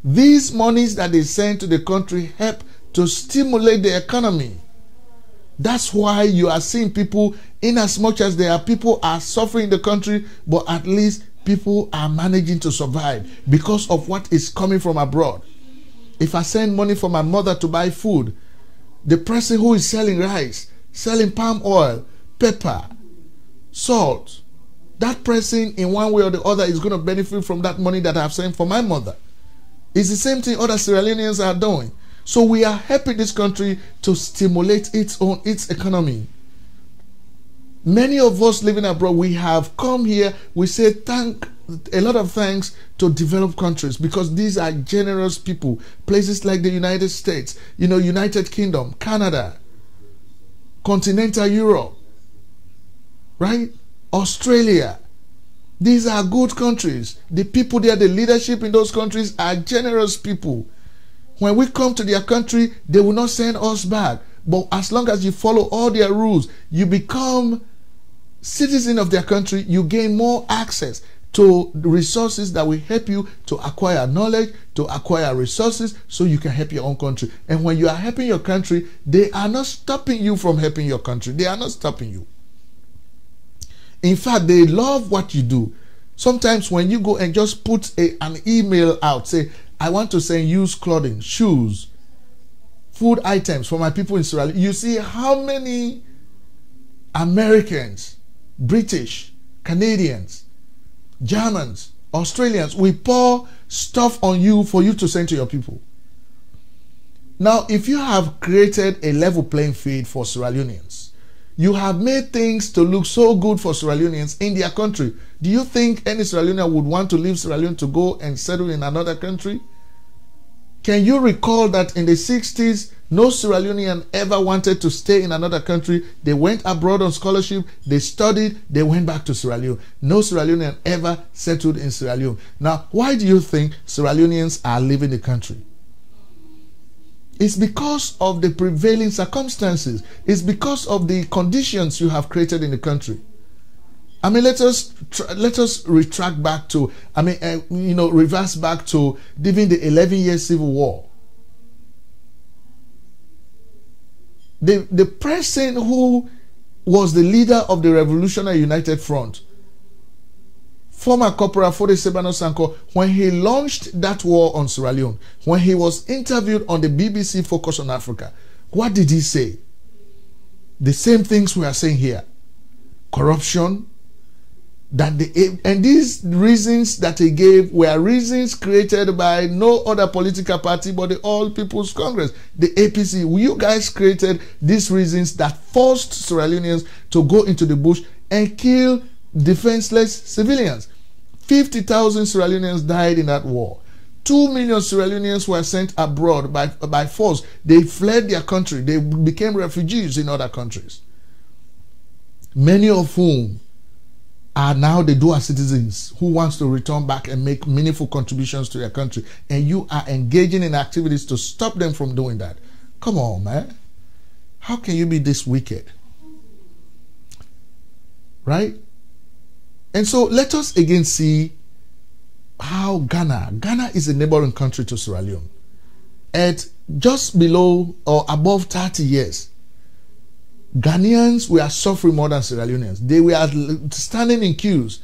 These monies that they send to the country help to stimulate the economy. That's why you are seeing people, in as much as there are people are suffering in the country, but at least people are managing to survive because of what is coming from abroad. If I send money for my mother to buy food, the person who is selling rice, selling palm oil, pepper, salt, that person in one way or the other is going to benefit from that money that I've sent for my mother. It's the same thing other Sierra Leoneans are doing. So we are helping this country to stimulate its economy. Many of us living abroad, we have come here, we say a lot of thanks to developed countries because these are generous people. Places like the United States, United Kingdom, Canada, continental Europe, right? Australia. These are good countries. The people there, the leadership in those countries are generous people. When we come to their country, they will not send us back. But as long as you follow all their rules, you become citizen of their country, you gain more access to resources that will help you to acquire knowledge, to acquire resources, so you can help your own country. And when you are helping your country, they are not stopping you from helping your country. They are not stopping you. In fact, they love what you do. Sometimes when you go and just put an email out, say, I want to send used clothing, shoes, food items for my people in Sierra Leone, you see how many Americans, British, Canadians, Germans, Australians will pour stuff on you for you to send to your people. Now, if you have created a level playing field for Sierra Leoneans, you have made things to look so good for Sierra Leoneans in their country. Do you think any Sierra Leonean would want to leave Sierra Leone to go and settle in another country? Can you recall that in the 60s, no Sierra Leonean ever wanted to stay in another country? They went abroad on scholarship, they studied, they went back to Sierra Leone. No Sierra Leonean ever settled in Sierra Leone. Now, why do you think Sierra Leoneans are leaving the country? It's because of the prevailing circumstances. It's because of the conditions you have created in the country. I mean, let us retract back to, reverse back to even the 11-year civil war. The person who was the leader of the Revolutionary United Front, former Corporal Fode Sebano Sanko, when he launched that war on Sierra Leone, when he was interviewed on the BBC Focus on Africa, what did he say? The same things we are saying here. Corruption, and these reasons that he gave were reasons created by no other political party but the All People's Congress, the APC. You guys created these reasons that forced Sierra Leoneans to go into the bush and kill defenseless civilians. 50,000 Sierra Leoneans died in that war. 2 million Sierra Leoneans were sent abroad by force. They fled their country. They became refugees in other countries. Many of whom are now the dual citizens who wants to return back and make meaningful contributions to their country. And you are engaging in activities to stop them from doing that. Come on, man. How can you be this wicked? Right? And so let us again see how Ghana is a neighboring country to Sierra Leone. At just below or above 30 years, Ghanaians were suffering more than Sierra Leoneans. They were standing in queues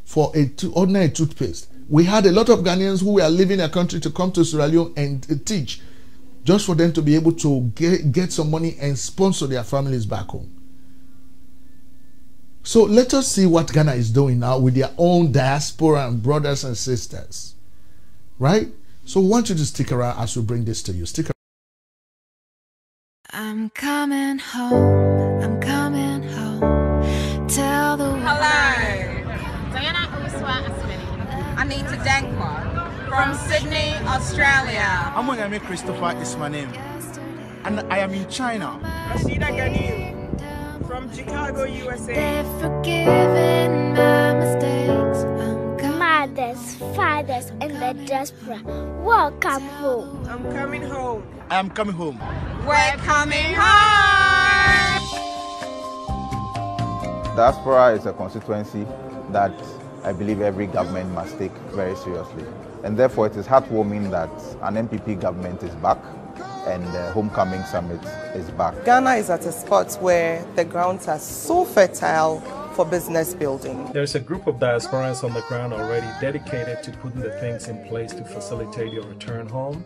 for ordinary toothpaste. We had a lot of Ghanaians who were leaving their country to come to Sierra Leone and teach, just for them to be able to get some money and sponsor their families back home. So let us see what Ghana is doing now with their own diaspora and brothers and sisters. Right? So we want you to stick around as we bring this to you. Stick around. I'm coming home. I'm coming home. Tell the world. Hello. Diana Uswa Asmini. Anita Dankwa from Sydney, Australia. I'm going to make Christopher is my name. And I am in China. Rashida Ganiu from Chicago, USA. They've forgiven my mistakes. Mothers, fathers, and the diaspora, welcome home. I'm coming home. I am coming home. We're coming home. Diaspora is a constituency that I believe every government must take very seriously. And therefore, it is heartwarming that an MPP government is back and the Homecoming Summit is back. Ghana is at a spot where the grounds are so fertile for business building. There's a group of diasporans on the ground already dedicated to putting the things in place to facilitate your return home.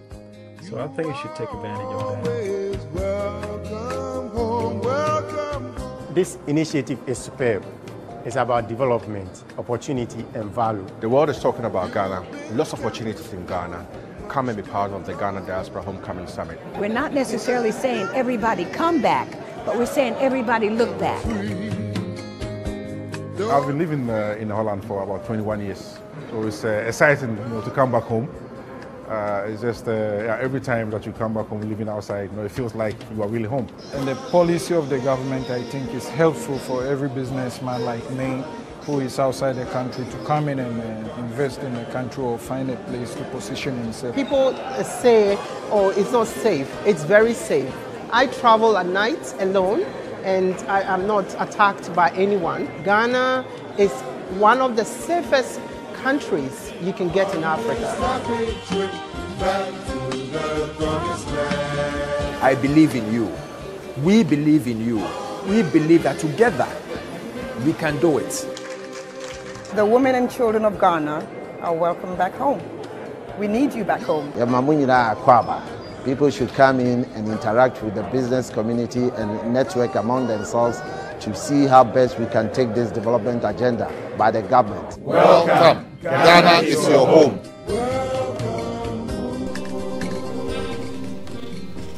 So I think you should take advantage of that. This initiative is superb. It's about development, opportunity, and value. The world is talking about Ghana. Lots of opportunities in Ghana. Come and be part of the Ghana Diaspora Homecoming Summit. We're not necessarily saying everybody come back, but we're saying everybody look back. I've been living in Holland for about 21 years. So it's exciting to come back home. It's just every time that you come back home living outside, it feels like you are really home. And the policy of the government, I think, is helpful for every businessman like me who is outside the country to come in and invest in the country or find a place to position himself. People say, oh, it's not safe. It's very safe. I travel at night alone and I am not attacked by anyone. Ghana is one of the safest countries you can get in Africa. I believe in you. We believe in you. We believe that together we can do it. The women and children of Ghana are welcome back home. We need you back home. People should come in and interact with the business community and network among themselves to see how best we can take this development agenda by the government. Welcome. Ghana is your home.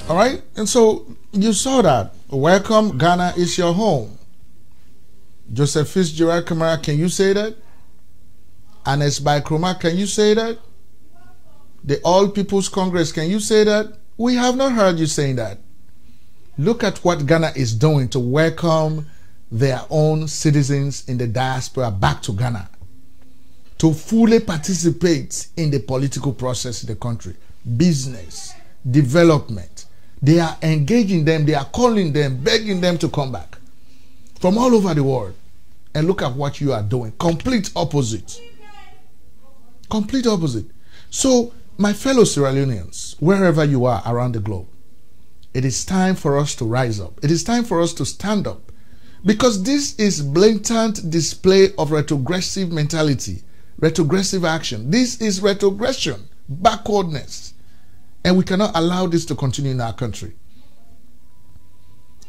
All right, and so you saw that. Welcome, Ghana is your home. Joseph Fitzgerald Kamara, can you say that? Anes Baikroma, can you say that? The All People's Congress, can you say that? We have not heard you saying that. Look at what Ghana is doing to welcome their own citizens in the diaspora back to Ghana, to fully participate in the political process in the country, business, development. They are engaging them, they are calling them, begging them to come back from all over the world. And look at what you are doing. Complete opposite. Complete opposite. So, my fellow Sierra Leoneans, wherever you are around the globe, it is time for us to rise up. It is time for us to stand up. Because this is blatant display of retrogressive mentality, retrogressive action. This is retrogression, backwardness. And we cannot allow this to continue in our country.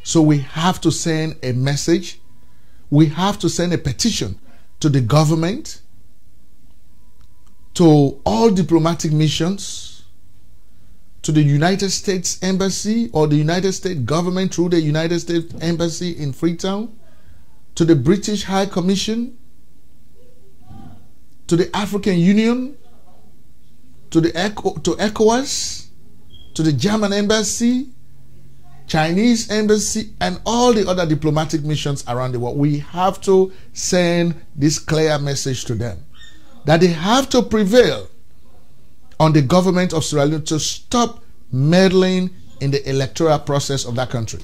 So we have to send a message. We have to send a petition to the government, to all diplomatic missions, to the United States Embassy or the United States government through the United States Embassy in Freetown, to the British High Commission, to the African Union, to ECOWAS, to the German Embassy, Chinese Embassy, and all the other diplomatic missions around the world. We have to send this clear message to them that they have to prevail on the government of Sierra Leone to stop meddling in the electoral process of that country.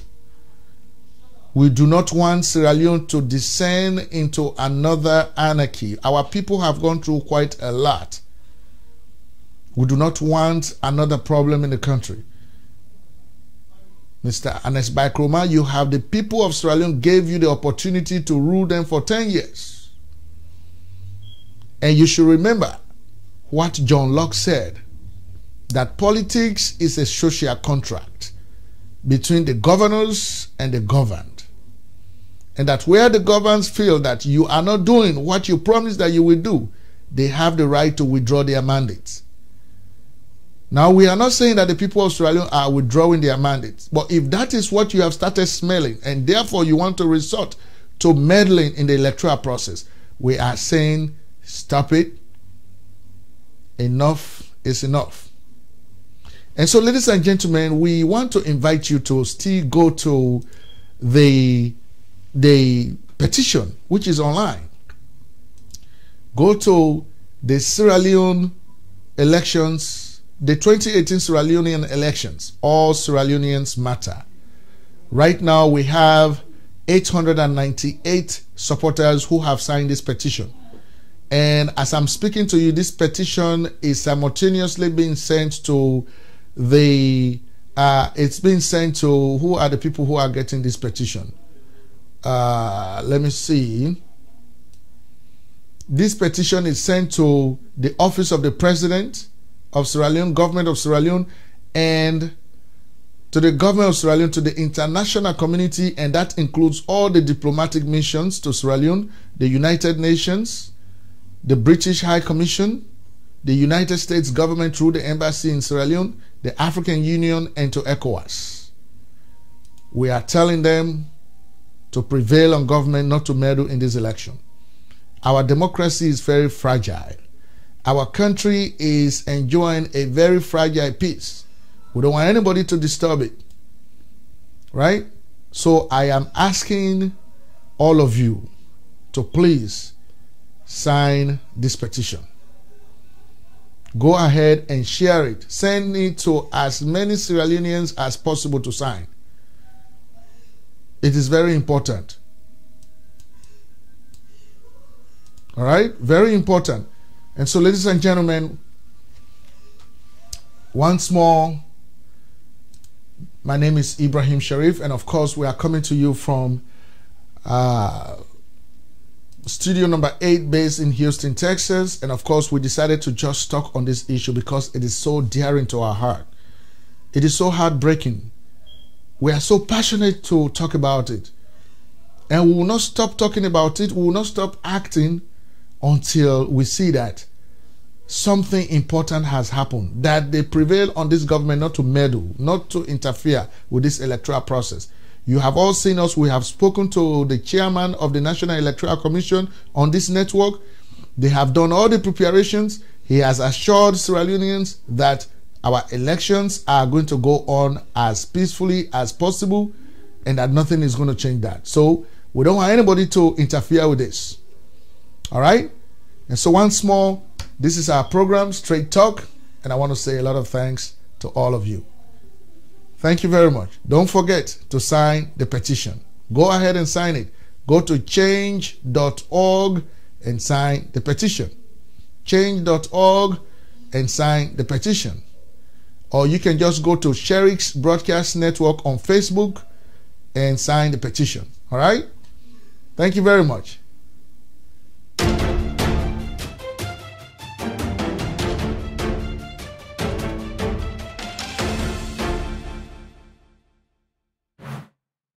We do not want Sierra Leone to descend into another anarchy. Our people have gone through quite a lot. We do not want another problem in the country. Mr. Anes Baikroma, you have the people of Sierra Leone gave you the opportunity to rule them for 10 years. And you should remember what John Locke said, that politics is a social contract between the governors and the governed. And that where the governors feel that you are not doing what you promised that you will do, they have the right to withdraw their mandates. Now, we are not saying that the people of Sierra Leone are withdrawing their mandates. But if that is what you have started smelling, and therefore you want to resort to meddling in the electoral process, we are saying, stop it. Enough is enough. And so, ladies and gentlemen, we want to invite you to still go to the petition, which is online. Go to the Sierra Leone elections, the 2018 Sierra Leonean elections. All Sierra Leoneans matter. Right now, we have 898 supporters who have signed this petition. And as I'm speaking to you, this petition is simultaneously being sent to the, it's being sent to, who are the people who are getting this petition? Let me see. This petition is sent to the Office of the President of Sierra Leone, Government of Sierra Leone, and to the Government of Sierra Leone, to the international community, and that includes all the diplomatic missions to Sierra Leone, the United Nations, the British High Commission, the United States government through the embassy in Sierra Leone, the African Union, and to ECOWAS. We are telling them to prevail on government not to meddle in this election. Our democracy is very fragile. Our country is enjoying a very fragile peace. We don't want anybody to disturb it. Right? So I am asking all of you to please sign this petition. Go ahead and share it. Send it to as many Sierra Leoneans as possible to sign. It is very important. All right? Very important. And so, ladies and gentlemen, once more, my name is Ibrahim Sharif, and of course, we are coming to you from studio number 8 based in Houston, Texas. And of course, we decided to just talk on this issue because it is so dear to our heart. It is so heartbreaking. We are so passionate to talk about it. And we will not stop talking about it. We will not stop acting until we see that something important has happened, that they prevail on this government not to meddle, not to interfere with this electoral process. You have all seen us. We have spoken to the chairman of the National Electoral Commission on this network. They have done all the preparations. He has assured Sierra Leoneans that our elections are going to go on as peacefully as possible and that nothing is going to change that. So we don't want anybody to interfere with this. All right? And so once more, this is our program, Straight Talk, and I want to say a lot of thanks to all of you. Thank you very much. Don't forget to sign the petition. Go ahead and sign it. Go to change.org and sign the petition. Change.org and sign the petition. Or you can just go to Sherrick's Broadcast Network on Facebook and sign the petition. All right? Thank you very much.